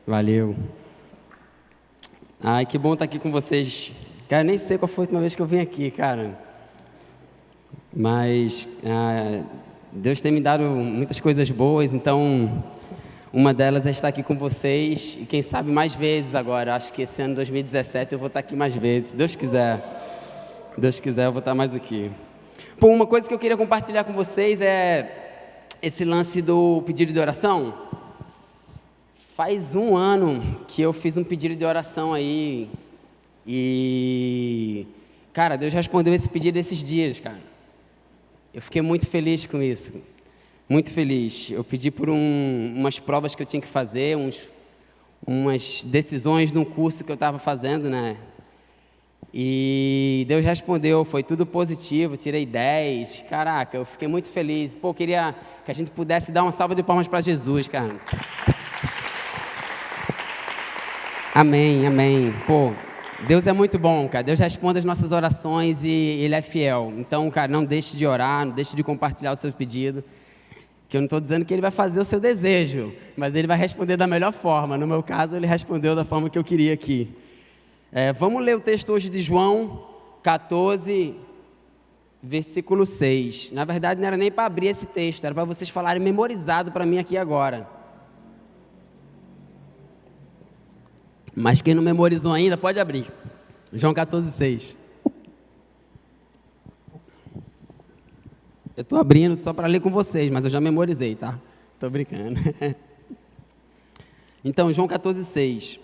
Valeu. Ai, que bom estar aqui com vocês. Cara, nem sei qual foi a última vez que eu vim aqui, cara. Mas Deus tem me dado muitas coisas boas, então uma delas é estar aqui com vocês e quem sabe mais vezes agora. Acho que esse ano 2017 eu vou estar aqui mais vezes, se Deus quiser. Se Deus quiser, eu vou estar mais aqui. Bom, uma coisa que eu queria compartilhar com vocês é esse lance do pedido de oração. Faz um ano que eu fiz um pedido de oração aí e, cara, Deus respondeu esse pedido esses dias, cara. Eu fiquei muito feliz com isso, muito feliz. Eu pedi por umas provas que eu tinha que fazer, umas decisões de um curso que eu estava fazendo, né? E Deus respondeu, foi tudo positivo, tirei 10. Caraca, eu fiquei muito feliz. Pô, eu queria que a gente pudesse dar uma salva de palmas para Jesus, cara. Amém, amém. Pô, Deus é muito bom, cara. Deus responde as nossas orações e Ele é fiel. Então, cara, não deixe de orar, não deixe de compartilhar o seu pedido. Que eu não estou dizendo que Ele vai fazer o seu desejo, mas Ele vai responder da melhor forma. No meu caso, Ele respondeu da forma que eu queria aqui. Vamos ler o texto hoje de João 14, versículo 6. Na verdade, não era nem para abrir esse texto, era para vocês falarem memorizado para mim aqui agora. Mas quem não memorizou ainda, pode abrir. João 14, 6. Eu estou abrindo só para ler com vocês, mas eu já memorizei, tá? Estou brincando. Então, João 14, 6.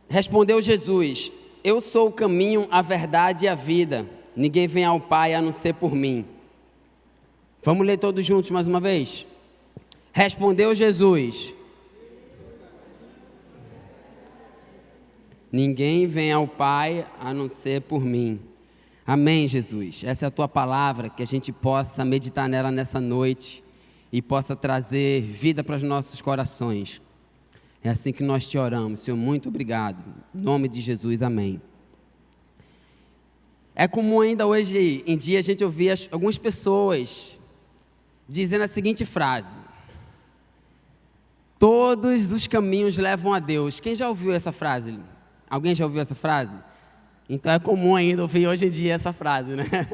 Respondeu Jesus: eu sou o caminho, a verdade e a vida. Ninguém vem ao Pai a não ser por mim. Vamos ler todos juntos mais uma vez? Respondeu Jesus: ninguém vem ao Pai a não ser por mim. Amém, Jesus. Essa é a tua palavra, que a gente possa meditar nela nessa noite e possa trazer vida para os nossos corações. É assim que nós te oramos, Senhor, muito obrigado. Em nome de Jesus, amém. É comum ainda hoje em dia a gente ouvir algumas pessoas dizendo a seguinte frase: todos os caminhos levam a Deus. Quem já ouviu essa frase? Alguém já ouviu essa frase? Então é comum ainda ouvir hoje em dia essa frase, né?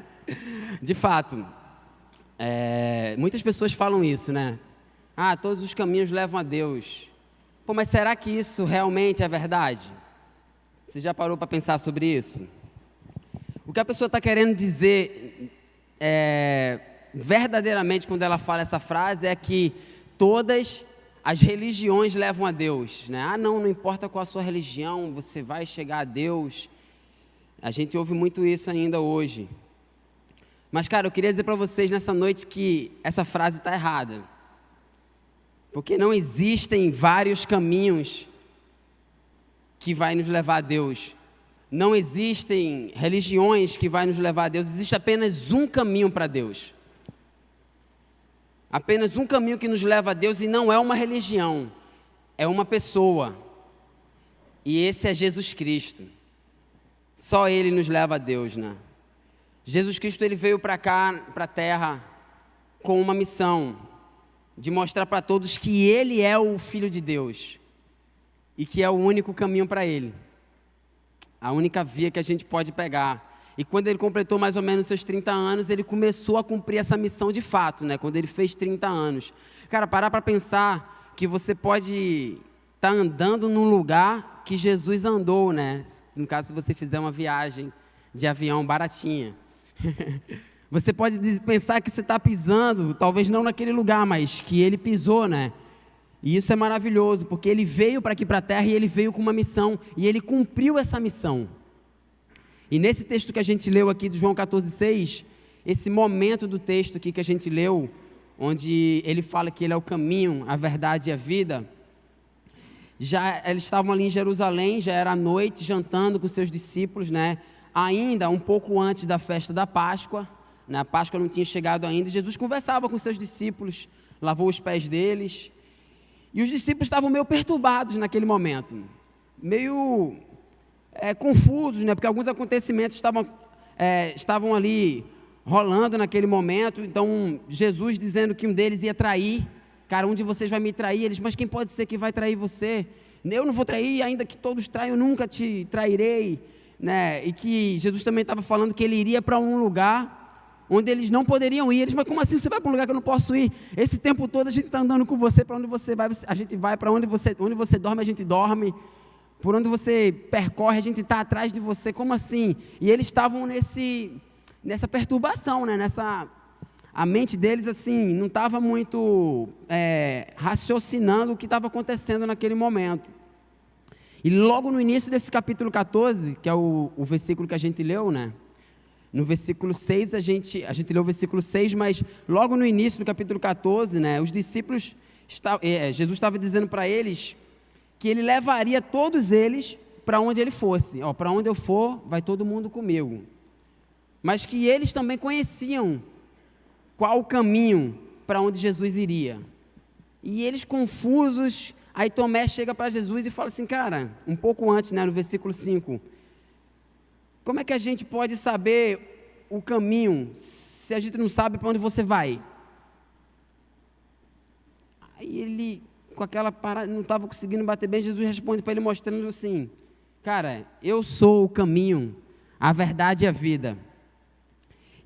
De fato, muitas pessoas falam isso, né? Todos os caminhos levam a Deus. Pô, mas será que isso realmente é verdade? Você já parou para pensar sobre isso? O que a pessoa está querendo dizer verdadeiramente quando ela fala essa frase é que todas as religiões levam a Deus, né? Não importa qual a sua religião, você vai chegar a Deus. A gente ouve muito isso ainda hoje. Mas, cara, eu queria dizer para vocês nessa noite que essa frase está errada. Porque não existem vários caminhos que vai nos levar a Deus. Não existem religiões que vai nos levar a Deus. Existe apenas um caminho para Deus. Apenas um caminho que nos leva a Deus, e não é uma religião, é uma pessoa. E esse é Jesus Cristo. Só Ele nos leva a Deus, né? Jesus Cristo, Ele veio para cá, para a terra, com uma missão de mostrar para todos que Ele é o Filho de Deus e que é o único caminho para Ele, a única via que a gente pode pegar. E quando Ele completou mais ou menos seus 30 anos, Ele começou a cumprir essa missão de fato, né? Quando Ele fez 30 anos. Cara, parar para pensar que você pode estar andando num lugar que Jesus andou, né? No caso, se você fizer uma viagem de avião baratinha. Você pode pensar que você está pisando, talvez não naquele lugar, mas que Ele pisou, né? E isso é maravilhoso, porque Ele veio para aqui para a terra e Ele veio com uma missão, e Ele cumpriu essa missão. E nesse texto que a gente leu aqui de João 14, 6, esse momento do texto aqui que a gente leu, onde Ele fala que Ele é o caminho, a verdade e a vida, eles estavam ali em Jerusalém, já era noite, jantando com seus discípulos, né? Ainda um pouco antes da festa da Páscoa, né? A Páscoa não tinha chegado ainda. Jesus conversava com seus discípulos, lavou os pés deles, e os discípulos estavam meio perturbados naquele momento, meio confusos, né? Porque alguns acontecimentos estavam ali rolando naquele momento. Então Jesus dizendo que um deles ia trair, Cara, um de vocês vai me trair. Eles, mas quem pode ser que vai trair você? Eu não vou trair, ainda que todos traiam, eu nunca te trairei. Né? E que Jesus também estava falando que ele iria para um lugar onde eles não poderiam ir. Eles, mas como assim você vai para um lugar que eu não posso ir? Esse tempo todo a gente está andando com você, para onde você vai, a gente vai, para onde você dorme, a gente dorme. Por onde você percorre, a gente está atrás de você. Como assim? E eles estavam nessa perturbação, né? A mente deles assim não estava muito raciocinando o que estava acontecendo naquele momento. E logo no início desse capítulo 14, que é o versículo que a gente leu, né? No versículo 6, a gente leu o versículo 6, mas logo no início do capítulo 14, né? Os discípulos, Jesus estava dizendo para eles que ele levaria todos eles para onde ele fosse. Para onde eu for, vai todo mundo comigo. Mas que eles também conheciam qual o caminho para onde Jesus iria. E eles confusos, aí Tomé chega para Jesus e fala assim, cara, um pouco antes, né, no versículo 5, como é que a gente pode saber o caminho se a gente não sabe para onde você vai? Aí ele, com aquela parada, não estava conseguindo bater bem, Jesus responde para ele mostrando assim, cara, eu sou o caminho, a verdade e a vida.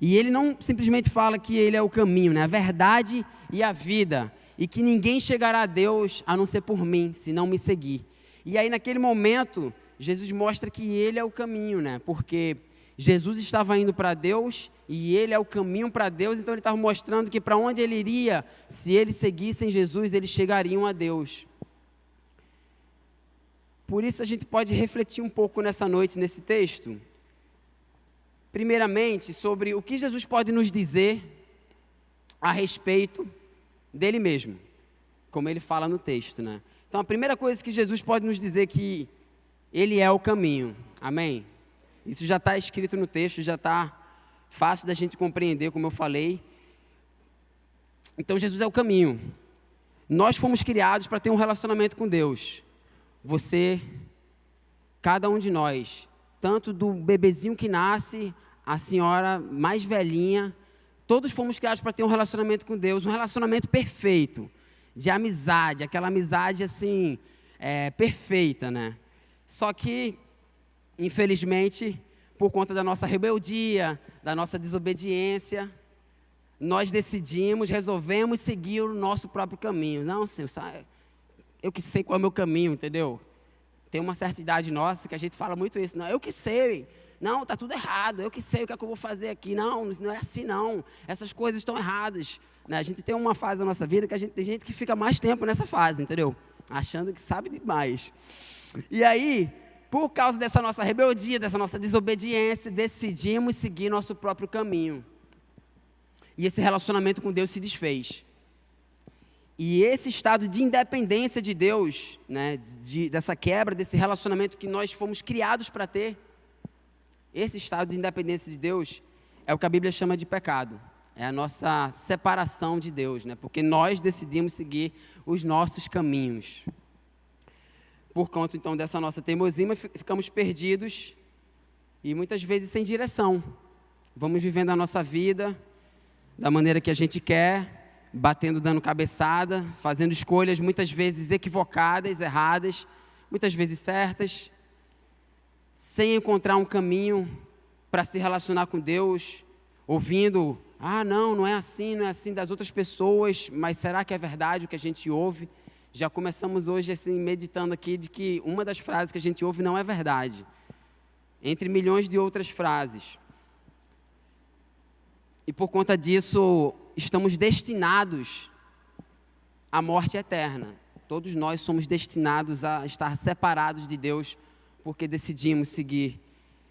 E ele não simplesmente fala que ele é o caminho, né? A verdade e a vida. E que ninguém chegará a Deus a não ser por mim, se não me seguir. E aí naquele momento, Jesus mostra que ele é o caminho, né? Porque Jesus estava indo para Deus e ele é o caminho para Deus. Então ele estava mostrando que para onde ele iria, se eles seguissem Jesus, eles chegariam a Deus. Por isso a gente pode refletir um pouco nessa noite, nesse texto. Primeiramente, sobre o que Jesus pode nos dizer a respeito dele mesmo, como ele fala no texto, né? Então, a primeira coisa que Jesus pode nos dizer é que ele é o caminho, amém? Isso já está escrito no texto, já está fácil da gente compreender, como eu falei. Então, Jesus é o caminho. Nós fomos criados para ter um relacionamento com Deus. Você, cada um de nós, tanto do bebezinho que nasce, a senhora mais velhinha, todos fomos criados para ter um relacionamento com Deus, um relacionamento perfeito, de amizade, aquela amizade assim, perfeita, né? Só que, infelizmente, por conta da nossa rebeldia, da nossa desobediência, nós resolvemos seguir o nosso próprio caminho. Não, Senhor, eu que sei qual é o meu caminho, entendeu? Tem uma certa idade nossa que a gente fala muito isso. Não, eu que sei. Não, está tudo errado. Eu que sei o que é que eu vou fazer aqui. Não, não é assim não. Essas coisas estão erradas. Né? A gente tem uma fase da nossa vida que tem gente que fica mais tempo nessa fase, entendeu? Achando que sabe demais. E aí, por causa dessa nossa rebeldia, dessa nossa desobediência, decidimos seguir nosso próprio caminho. E esse relacionamento com Deus se desfez. E esse estado de independência de Deus, né, dessa quebra, desse relacionamento que nós fomos criados para ter, esse estado de independência de Deus é o que a Bíblia chama de pecado. É a nossa separação de Deus, né, porque nós decidimos seguir os nossos caminhos. Por conta, então, dessa nossa teimosia, ficamos perdidos e muitas vezes sem direção. Vamos vivendo a nossa vida da maneira que a gente quer, batendo, dando cabeçada, fazendo escolhas muitas vezes equivocadas, erradas, muitas vezes certas, sem encontrar um caminho para se relacionar com Deus, ouvindo, não é assim das outras pessoas, mas será que é verdade o que a gente ouve? Já começamos hoje assim, meditando aqui de que uma das frases que a gente ouve não é verdade, entre milhões de outras frases. E por conta disso, estamos destinados à morte eterna. Todos nós somos destinados a estar separados de Deus, porque decidimos seguir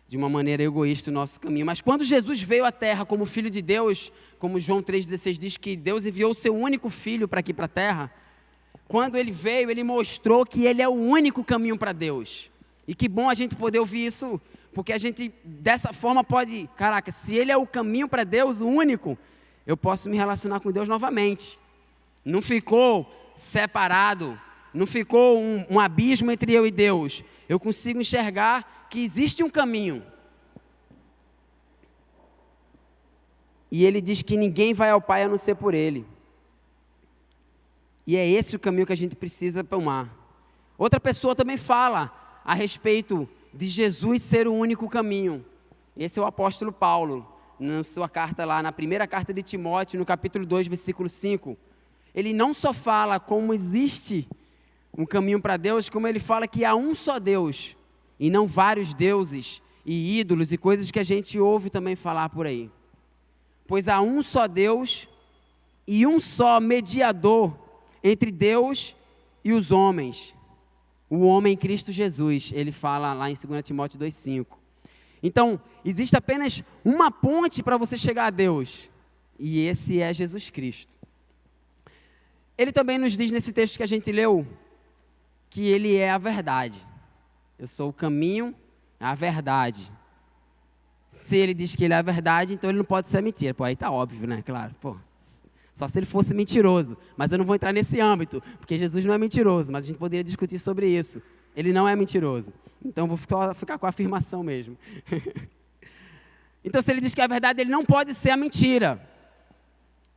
de uma maneira egoísta o nosso caminho. Mas quando Jesus veio à terra como Filho de Deus, como João 3,16 diz que Deus enviou o seu único Filho para aqui para a terra, quando ele veio, ele mostrou que ele é o único caminho para Deus. E que bom a gente poder ouvir isso, porque a gente dessa forma pode, se ele é o caminho para Deus, o único, eu posso me relacionar com Deus novamente. Não ficou separado, não ficou um abismo entre eu e Deus. Eu consigo enxergar que existe um caminho. E ele diz que ninguém vai ao Pai a não ser por ele. E é esse o caminho que a gente precisa tomar. Outra pessoa também fala a respeito de Jesus ser o único caminho. Esse é o apóstolo Paulo, na sua carta lá, na primeira carta de Timóteo, no capítulo 2, versículo 5. Ele não só fala como existe um caminho para Deus, como ele fala que há um só Deus, e não vários deuses e ídolos e coisas que a gente ouve também falar por aí. Pois há um só Deus e um só mediador entre Deus e os homens, o homem Cristo Jesus. Ele fala lá em 2 Timóteo 2,5. Então, existe apenas uma ponte para você chegar a Deus, e esse é Jesus Cristo. Ele também nos diz nesse texto que a gente leu, que Ele é a verdade. Eu sou o caminho, a verdade. Se Ele diz que Ele é a verdade, então Ele não pode ser mentira. Pô, aí tá óbvio, né? Claro, pô. Só se Ele fosse mentiroso. Mas eu não vou entrar nesse âmbito, porque Jesus não é mentiroso, mas a gente poderia discutir sobre isso. Ele não é mentiroso. Então vou só ficar com a afirmação mesmo. Então, se Ele diz que é a verdade, Ele não pode ser a mentira.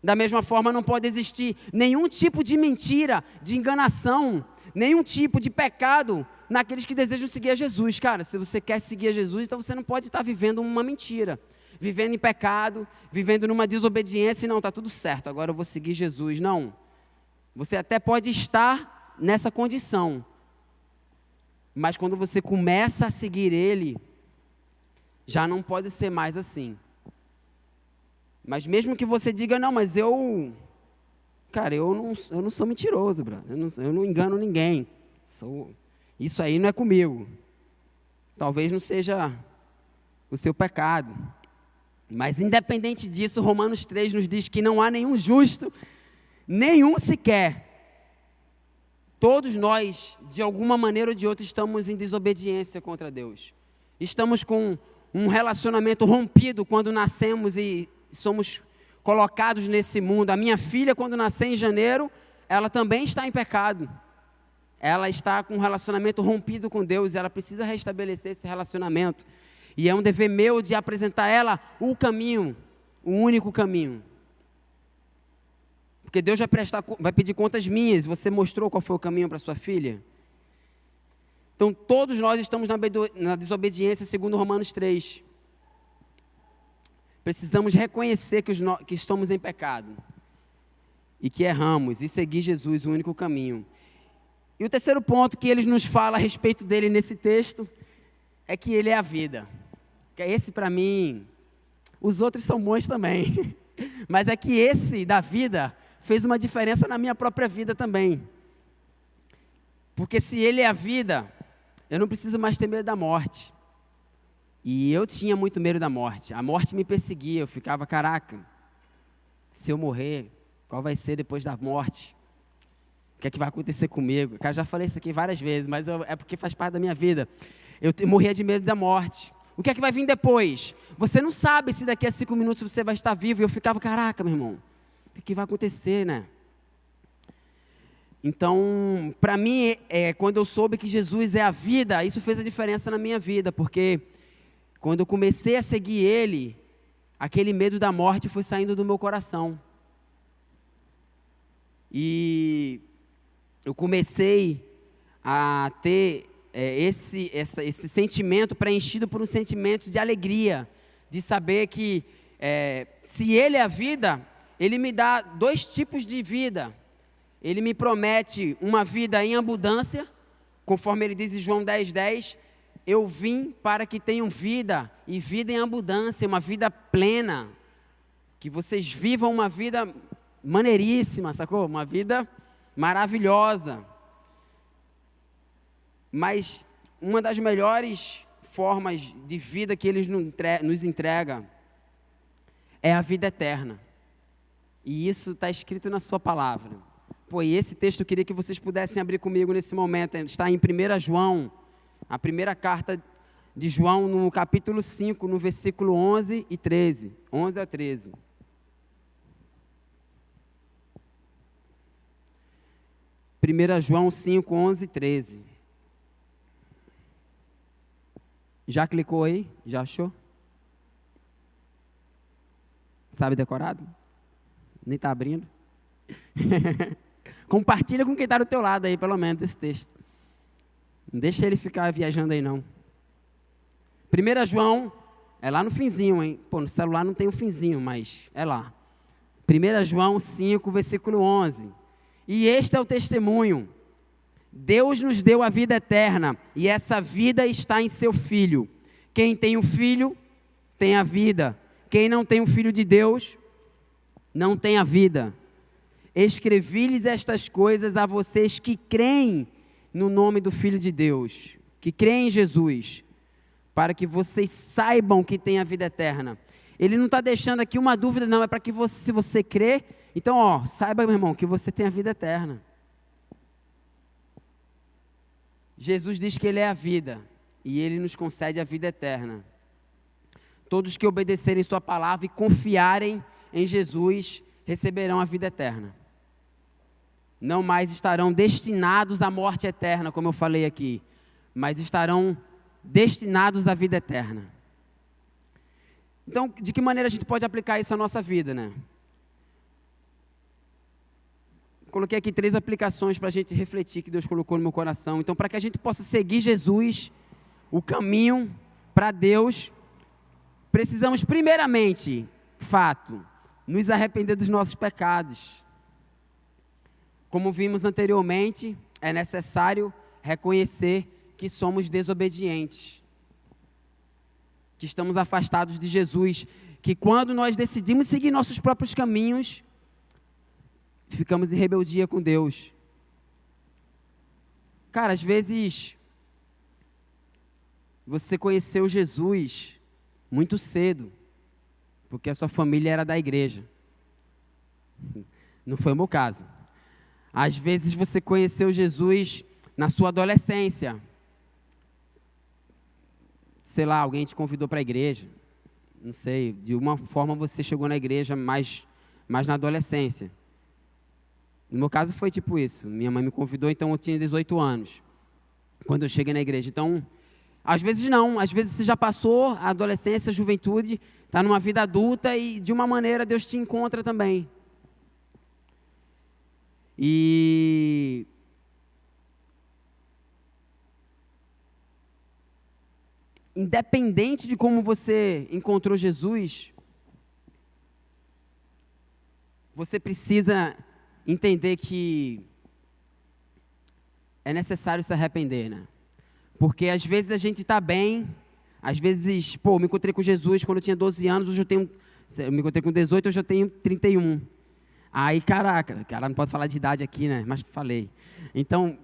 Da mesma forma, não pode existir nenhum tipo de mentira, de enganação, nenhum tipo de pecado naqueles que desejam seguir a Jesus. Cara, se você quer seguir a Jesus, então você não pode estar vivendo uma mentira, vivendo em pecado, vivendo numa desobediência, e não, está tudo certo, agora eu vou seguir Jesus. Não, você até pode estar nessa condição, mas quando você começa a seguir Ele, já não pode ser mais assim. Mas mesmo que você diga, não, mas eu não sou mentiroso, brother. Eu não engano ninguém. Isso aí não é comigo. Talvez não seja o seu pecado. Mas independente disso, Romanos 3 nos diz que não há nenhum justo, nenhum sequer. Todos nós, de alguma maneira ou de outra, estamos em desobediência contra Deus. Estamos com um relacionamento rompido quando nascemos e somos colocados nesse mundo. A minha filha, quando nasceu em janeiro, ela também está em pecado. Ela está com um relacionamento rompido com Deus e ela precisa restabelecer esse relacionamento. E é um dever meu de apresentar a ela o caminho, o único caminho. Porque Deus vai pedir contas minhas. Você mostrou qual foi o caminho para sua filha? Então, todos nós estamos na desobediência, segundo Romanos 3. Precisamos reconhecer que estamos em pecado e que erramos e seguir Jesus, o único caminho. E o terceiro ponto que ele nos fala a respeito dele nesse texto é que ele é a vida. Que esse, para mim, os outros são bons também, mas é que esse da vida fez uma diferença na minha própria vida também. Porque se ele é a vida, eu não preciso mais ter medo da morte. E eu tinha muito medo da morte. A morte me perseguia. Eu ficava, caraca, se eu morrer, qual vai ser depois da morte? O que é que vai acontecer comigo? Cara, já falei isso aqui várias vezes, mas é porque faz parte da minha vida. Eu morria de medo da morte. O que é que vai vir depois? Você não sabe se daqui a 5 minutos você vai estar vivo. E eu ficava, caraca, meu irmão, o que vai acontecer, né? Então, para mim, quando eu soube que Jesus é a vida, isso fez a diferença na minha vida, porque quando eu comecei a seguir Ele, aquele medo da morte foi saindo do meu coração. E eu comecei a ter esse sentimento preenchido por um sentimento de alegria, de saber que se Ele é a vida, Ele me dá 2 tipos de vida. Ele me promete uma vida em abundância, conforme Ele diz em João 10:10, eu vim para que tenham vida, e vida em abundância, uma vida plena, que vocês vivam uma vida maneiríssima, sacou? Uma vida maravilhosa. Mas uma das melhores formas de vida que Ele nos entrega é a vida eterna. E isso está escrito na sua palavra. Pô, e esse texto eu queria que vocês pudessem abrir comigo nesse momento. Está em 1 João, a primeira carta de João, no capítulo 5, no versículo 11 e 13. 11 a 13. João 5, 11 e 13. Já clicou aí? Já achou? Sabe decorado? Nem está abrindo. Compartilha com quem está do teu lado aí, pelo menos, esse texto. Não deixa ele ficar viajando aí, não. 1 João, é lá no finzinho, hein? Pô, no celular não tem o finzinho, mas é lá. 1 João 5, versículo 11. E este é o testemunho. Deus nos deu a vida eterna, e essa vida está em seu Filho. Quem tem o Filho, tem a vida. Quem não tem o Filho de Deus, não tem a vida. Escrevi-lhes estas coisas a vocês que creem no nome do Filho de Deus, que creem em Jesus, para que vocês saibam que tem a vida eterna. Ele não está deixando aqui uma dúvida, não, é para que você, se você crê, então, saiba, meu irmão, que você tem a vida eterna. Jesus diz que Ele é a vida, e Ele nos concede a vida eterna. Todos que obedecerem sua palavra e confiarem em Jesus, receberão a vida eterna. Não mais estarão destinados à morte eterna, como eu falei aqui, mas estarão destinados à vida eterna. Então, de que maneira a gente pode aplicar isso à nossa vida, né? Coloquei aqui 3 aplicações para a gente refletir que Deus colocou no meu coração. Então, para que a gente possa seguir Jesus, o caminho para Deus, precisamos primeiramente, fato, nos arrepender dos nossos pecados. Como vimos anteriormente, é necessário reconhecer que somos desobedientes, que estamos afastados de Jesus, que quando nós decidimos seguir nossos próprios caminhos, ficamos em rebeldia com Deus. Cara, às vezes, você conheceu Jesus muito cedo, porque a sua família era da igreja. Não foi o meu caso. Às vezes você conheceu Jesus na sua adolescência. Sei lá, alguém te convidou para a igreja. Não sei, de uma forma você chegou na igreja mais na adolescência. No meu caso foi tipo isso. Minha mãe me convidou, então eu tinha 18 anos. Quando eu cheguei na igreja. Então, às vezes não. Às vezes você já passou a adolescência, a juventude, está numa vida adulta e de uma maneira Deus te encontra também. E independente de como você encontrou Jesus, você precisa entender que é necessário se arrepender, né? Porque às vezes a gente está bem, às vezes, eu me encontrei com Jesus quando eu tinha 12 anos, hoje eu me encontrei com 18, hoje eu tenho 31. Aí, caraca, não pode falar de idade aqui, né? Mas falei. Então,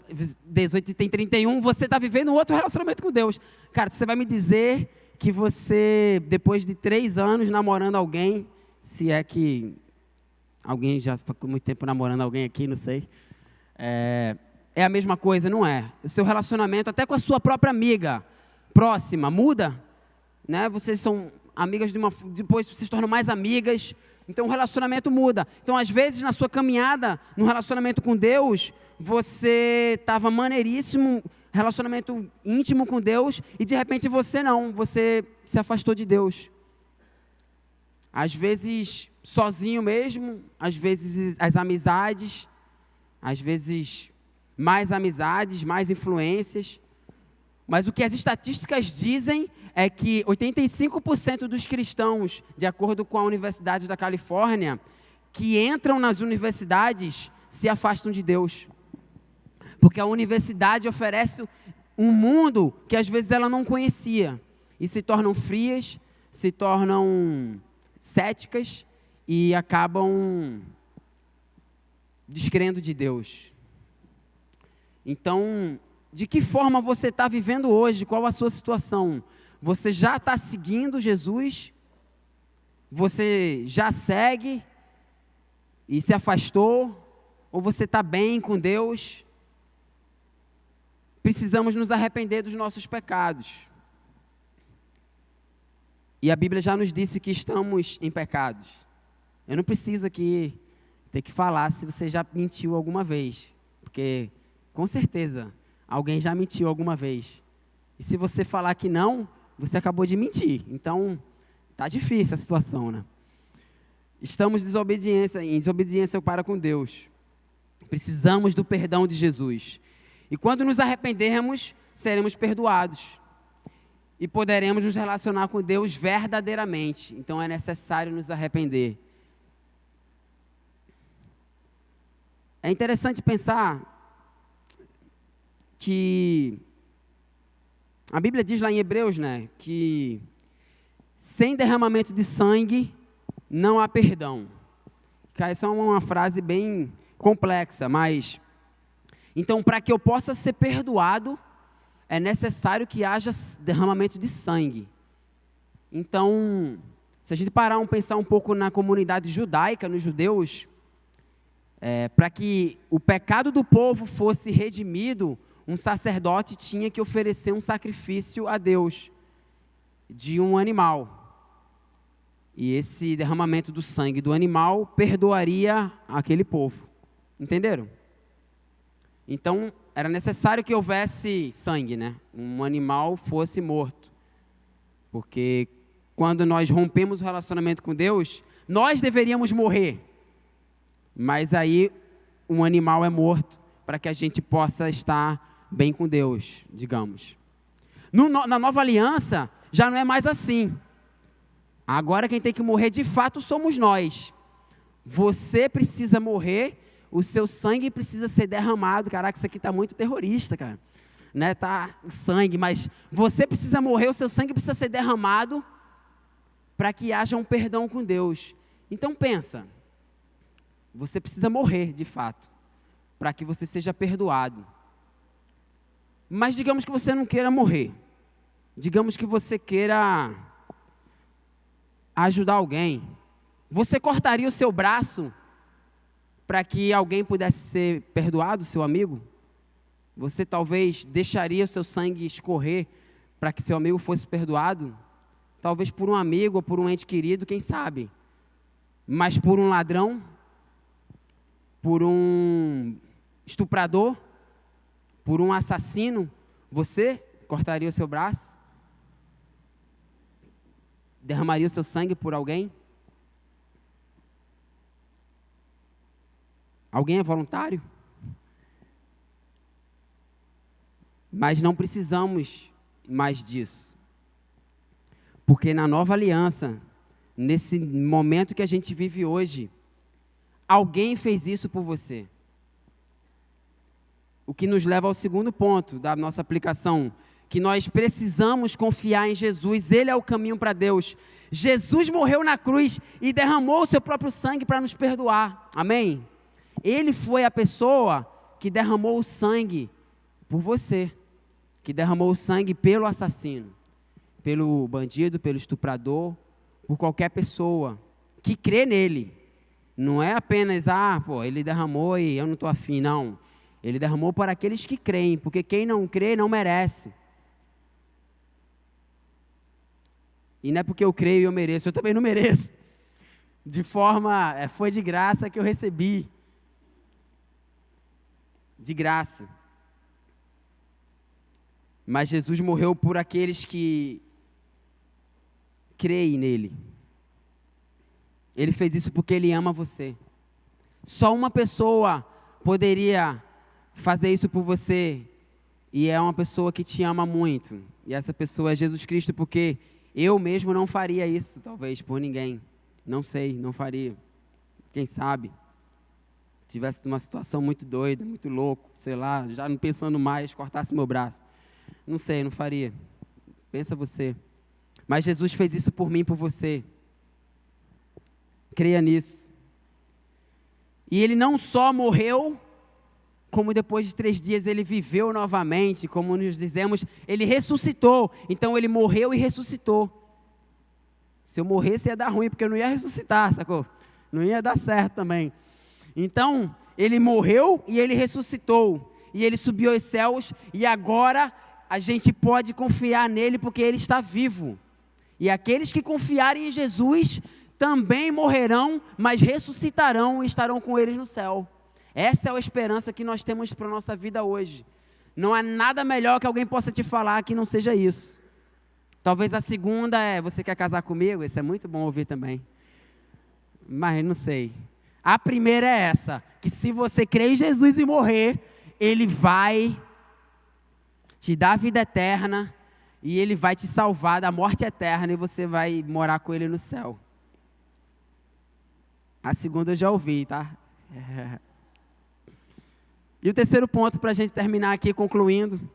18 tem 31, você está vivendo um outro relacionamento com Deus. Cara, você vai me dizer que você, depois de 3 anos namorando alguém, se é que alguém já ficou muito tempo namorando alguém aqui, não sei. É a mesma coisa, não é? O seu relacionamento, até com a sua própria amiga próxima, muda, né? Vocês são amigas depois vocês se tornam mais amigas. Então o relacionamento muda. Então às vezes na sua caminhada, no relacionamento com Deus, você estava maneiríssimo, relacionamento íntimo com Deus, e de repente você se afastou de Deus. Às vezes sozinho mesmo, às vezes as amizades, às vezes mais amizades, mais influências. Mas o que as estatísticas dizem é que 85% dos cristãos, de acordo com a Universidade da Califórnia, que entram nas universidades, se afastam de Deus. Porque a universidade oferece um mundo que às vezes ela não conhecia. E se tornam frias, se tornam céticas e acabam descrendo de Deus. Então, de que forma você está vivendo hoje? Qual a sua situação? Você já está seguindo Jesus? Você já segue e se afastou? Ou você está bem com Deus? Precisamos nos arrepender dos nossos pecados. E a Bíblia já nos disse que estamos em pecados. Eu não preciso aqui ter que falar se você já mentiu alguma vez, porque com certeza alguém já mentiu alguma vez. E se você falar que não, você acabou de mentir. Então, tá difícil a situação, né? Estamos em desobediência para com Deus. Precisamos do perdão de Jesus. E quando nos arrependermos, seremos perdoados. E poderemos nos relacionar com Deus verdadeiramente. Então é necessário nos arrepender. É interessante pensar que a Bíblia diz lá em Hebreus, né, que sem derramamento de sangue não há perdão. Essa é uma frase bem complexa, mas então para que eu possa ser perdoado, é necessário que haja derramamento de sangue. Então, se a gente parar pensar um pouco na comunidade judaica, nos judeus, para que o pecado do povo fosse redimido, um sacerdote tinha que oferecer um sacrifício a Deus de um animal. E esse derramamento do sangue do animal perdoaria aquele povo. Entenderam? Então, era necessário que houvesse sangue, né? Um animal fosse morto. Porque quando nós rompemos o relacionamento com Deus, nós deveríamos morrer. Mas aí, um animal é morto para que a gente possa estar bem com Deus, digamos. Na nova aliança, já não é mais assim. Agora quem tem que morrer de fato somos nós. Você precisa morrer, o seu sangue precisa ser derramado. Caraca, isso aqui está muito terrorista, cara. Né? Tá sangue, mas você precisa morrer, o seu sangue precisa ser derramado para que haja um perdão com Deus. Então pensa, você precisa morrer de fato, para que você seja perdoado. Mas digamos que você não queira morrer. Digamos que você queira ajudar alguém. Você cortaria o seu braço para que alguém pudesse ser perdoado, seu amigo? Você talvez deixaria o seu sangue escorrer para que seu amigo fosse perdoado? Talvez por um amigo ou por um ente querido, quem sabe? Mas por um ladrão? Por um estuprador? Por um assassino? Você cortaria o seu braço? Derramaria o seu sangue por alguém? Alguém é voluntário? Mas não precisamos mais disso. Porque na nova aliança, nesse momento que a gente vive hoje, alguém fez isso por você. O que nos leva ao segundo ponto da nossa aplicação, que nós precisamos confiar em Jesus. Ele é o caminho para Deus. Jesus morreu na cruz e derramou o seu próprio sangue para nos perdoar. Amém? Ele foi a pessoa que derramou o sangue por você, que derramou o sangue pelo assassino, pelo bandido, pelo estuprador, por qualquer pessoa que crê nele. Não é apenas, ele derramou e eu não estou afim, não. Ele derramou para aqueles que creem, porque quem não crê não merece. E não é porque eu creio e eu mereço, eu também não mereço. Foi de graça que eu recebi. De graça. Mas Jesus morreu por aqueles que creem nele. Ele fez isso porque ele ama você. Só uma pessoa poderia fazer isso por você, e é uma pessoa que te ama muito. E essa pessoa é Jesus Cristo, porque eu mesmo não faria isso, talvez, por ninguém. Não sei, não faria. Quem sabe? Tivesse uma situação muito doida, muito louco, sei lá, já não pensando mais, cortasse meu braço. Não sei, não faria. Pensa você. Mas Jesus fez isso por mim, por você. Creia nisso. E ele não só morreu, como depois de 3 dias ele viveu novamente, como nos dizemos, ele ressuscitou. Então ele morreu e ressuscitou. Se eu morresse ia dar ruim, porque eu não ia ressuscitar, sacou? Não ia dar certo também. Então, ele morreu e ele ressuscitou. E ele subiu aos céus e agora a gente pode confiar nele porque ele está vivo. E aqueles que confiarem em Jesus também morrerão, mas ressuscitarão e estarão com eles no céu. Essa é a esperança que nós temos para a nossa vida hoje. Não há nada melhor que alguém possa te falar que não seja isso. Talvez a segunda você quer casar comigo? Isso é muito bom ouvir também. Mas não sei. A primeira é essa, que se você crer em Jesus e morrer, Ele vai te dar a vida eterna e Ele vai te salvar da morte eterna e você vai morar com Ele no céu. A segunda eu já ouvi, tá? E o terceiro ponto, para a gente terminar aqui, concluindo.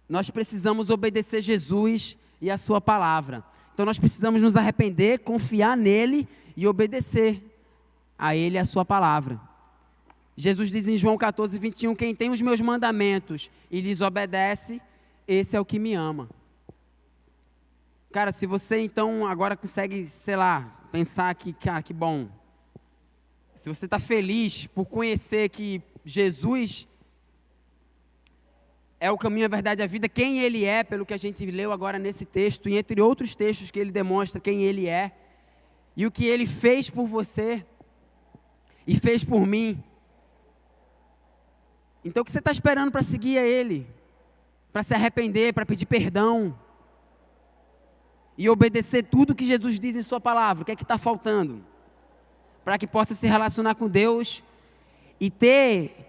Nós precisamos obedecer Jesus e a sua palavra. Então nós precisamos nos arrepender, confiar nele e obedecer a ele e a sua palavra. Jesus diz em João 14, 21, quem tem os meus mandamentos e lhes obedece, esse é o que me ama. Cara, se você então agora consegue, sei lá, pensar que, cara, que bom. Se você está feliz por conhecer que Jesus é o caminho, a verdade e a vida, quem Ele é, pelo que a gente leu agora nesse texto, e entre outros textos que Ele demonstra quem Ele é, e o que Ele fez por você, e fez por mim. Então o que você está esperando para seguir a Ele? Para se arrepender, para pedir perdão, e obedecer tudo que Jesus diz em sua palavra. O que é que está faltando? Para que possa se relacionar com Deus e ter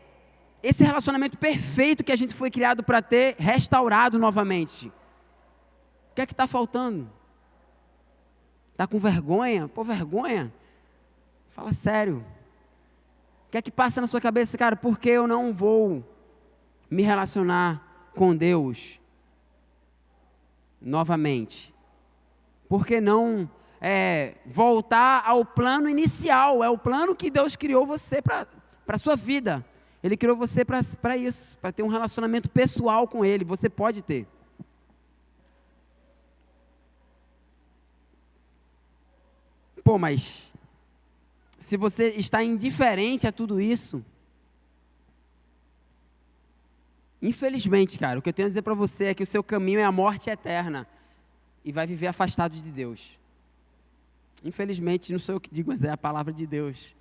esse relacionamento perfeito que a gente foi criado para ter, restaurado novamente. O que é que está faltando? Está com vergonha? Pô, vergonha? Fala sério. O que é que passa na sua cabeça, cara? Por que eu não vou me relacionar com Deus novamente? Por que não voltar ao plano inicial? É o plano que Deus criou você para a sua vida. Ele criou você para isso, para ter um relacionamento pessoal com Ele. Você pode ter. Pô, mas se você está indiferente a tudo isso, infelizmente, cara, o que eu tenho a dizer para você é que o seu caminho é a morte eterna e vai viver afastado de Deus. Infelizmente, não sou eu que digo, mas é a palavra de Deus.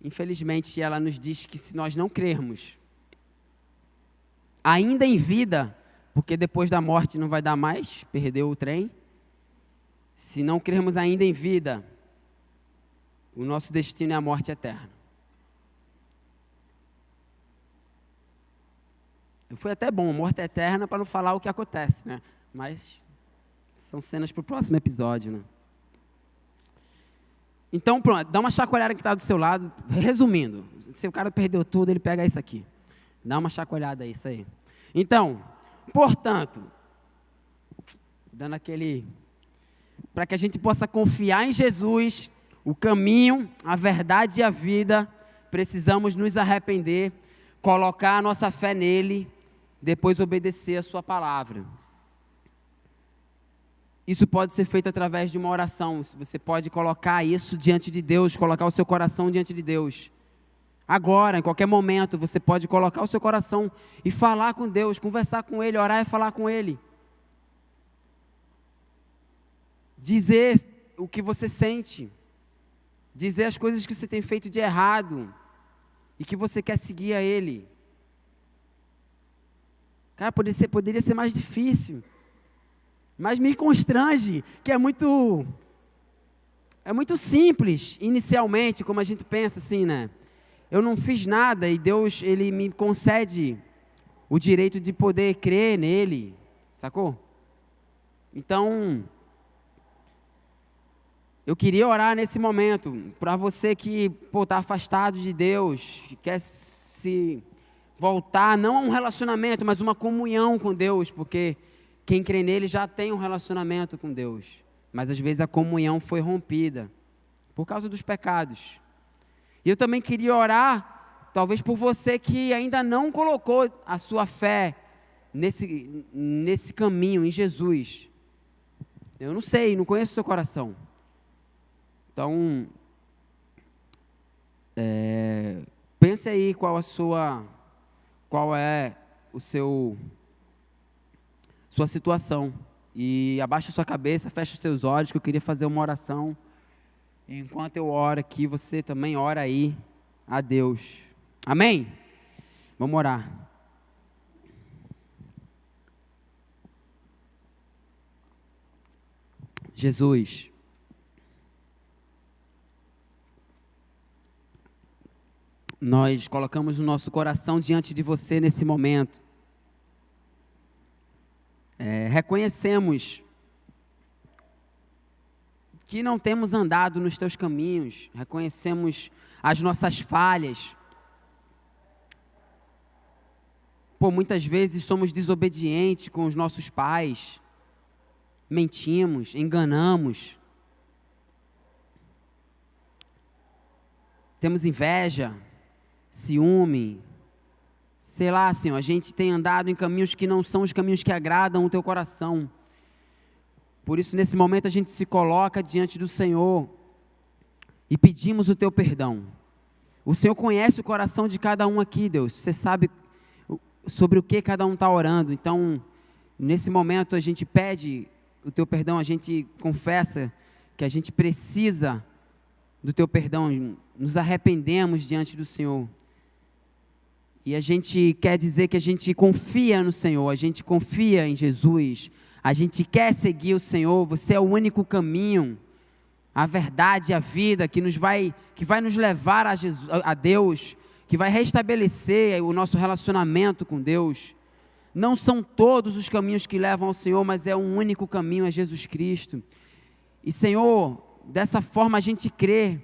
Infelizmente, ela nos diz que se nós não crermos, ainda em vida, porque depois da morte não vai dar mais, perdeu o trem. Se não crermos ainda em vida, o nosso destino é a morte eterna. Foi até bom, morte eterna, para não falar o que acontece, né? Mas são cenas para o próximo episódio, né? Então, pronto, dá uma chacoalhada que está do seu lado. Resumindo, se o cara perdeu tudo, ele pega isso aqui. Dá uma chacoalhada aí, isso aí. Então, portanto, dando aquele... Para que a gente possa confiar em Jesus, o caminho, a verdade e a vida, precisamos nos arrepender, colocar a nossa fé nele, depois obedecer a sua palavra. Isso pode ser feito através de uma oração. Você pode colocar isso diante de Deus, colocar o seu coração diante de Deus. Agora, em qualquer momento, você pode colocar o seu coração e falar com Deus, conversar com Ele, orar e falar com Ele. Dizer o que você sente. Dizer as coisas que você tem feito de errado e que você quer seguir a Ele. Cara, poderia ser mais difícil. Mas me constrange, que é muito simples, inicialmente, como a gente pensa assim, né? Eu não fiz nada e Deus, Ele me concede o direito de poder crer nele, sacou? Então, eu queria orar nesse momento, para você que está afastado de Deus, que quer se voltar, não a um relacionamento, mas uma comunhão com Deus, porque quem crê nele já tem um relacionamento com Deus, mas às vezes a comunhão foi rompida por causa dos pecados. E eu também queria orar, talvez por você que ainda não colocou a sua fé nesse caminho, em Jesus. Eu não sei, não conheço o seu coração. Então, pense aí qual é sua situação, e abaixa sua cabeça, fecha os seus olhos, que eu queria fazer uma oração. Enquanto eu oro aqui, você também ora aí a Deus. Amém? Vamos orar. Jesus, nós colocamos o nosso coração diante de você nesse momento. Reconhecemos que não temos andado nos teus caminhos, reconhecemos as nossas falhas. Muitas vezes somos desobedientes com os nossos pais, mentimos, enganamos, temos inveja, ciúme, sei lá, Senhor, a gente tem andado em caminhos que não são os caminhos que agradam o teu coração. Por isso, nesse momento, a gente se coloca diante do Senhor e pedimos o teu perdão. O Senhor conhece o coração de cada um aqui, Deus. Você sabe sobre o que cada um está orando. Então, nesse momento, a gente pede o teu perdão, a gente confessa que a gente precisa do teu perdão, nos arrependemos diante do Senhor. E a gente quer dizer que a gente confia no Senhor, a gente confia em Jesus, a gente quer seguir o Senhor. Você é o único caminho, a verdade e a vida que vai nos levar a Deus, que vai restabelecer o nosso relacionamento com Deus. Não são todos os caminhos que levam ao Senhor, mas é um único caminho, é Jesus Cristo. E Senhor, dessa forma a gente crê,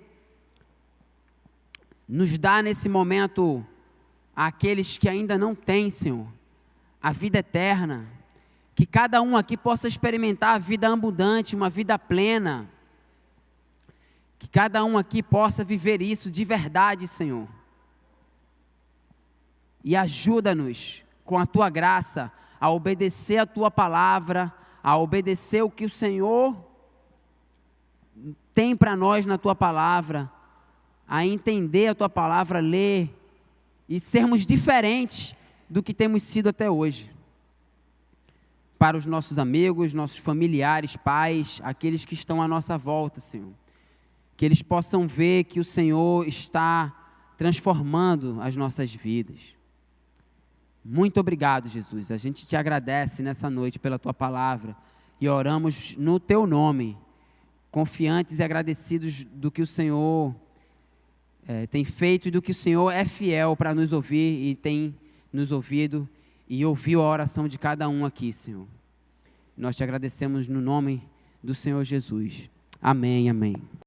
nos dá nesse momento àqueles que ainda não têm, Senhor, a vida eterna, que cada um aqui possa experimentar a vida abundante, uma vida plena, que cada um aqui possa viver isso de verdade, Senhor. E ajuda-nos com a Tua graça a obedecer a Tua palavra, a obedecer o que o Senhor tem para nós na Tua palavra, a entender a Tua palavra, ler e sermos diferentes do que temos sido até hoje. Para os nossos amigos, nossos familiares, pais, aqueles que estão à nossa volta, Senhor. Que eles possam ver que o Senhor está transformando as nossas vidas. Muito obrigado, Jesus. A gente te agradece nessa noite pela Tua palavra e oramos no Teu nome, confiantes e agradecidos do que o Senhor tem feito e do que o Senhor é fiel para nos ouvir e tem nos ouvido e ouviu a oração de cada um aqui, Senhor. Nós te agradecemos no nome do Senhor Jesus. Amém, amém.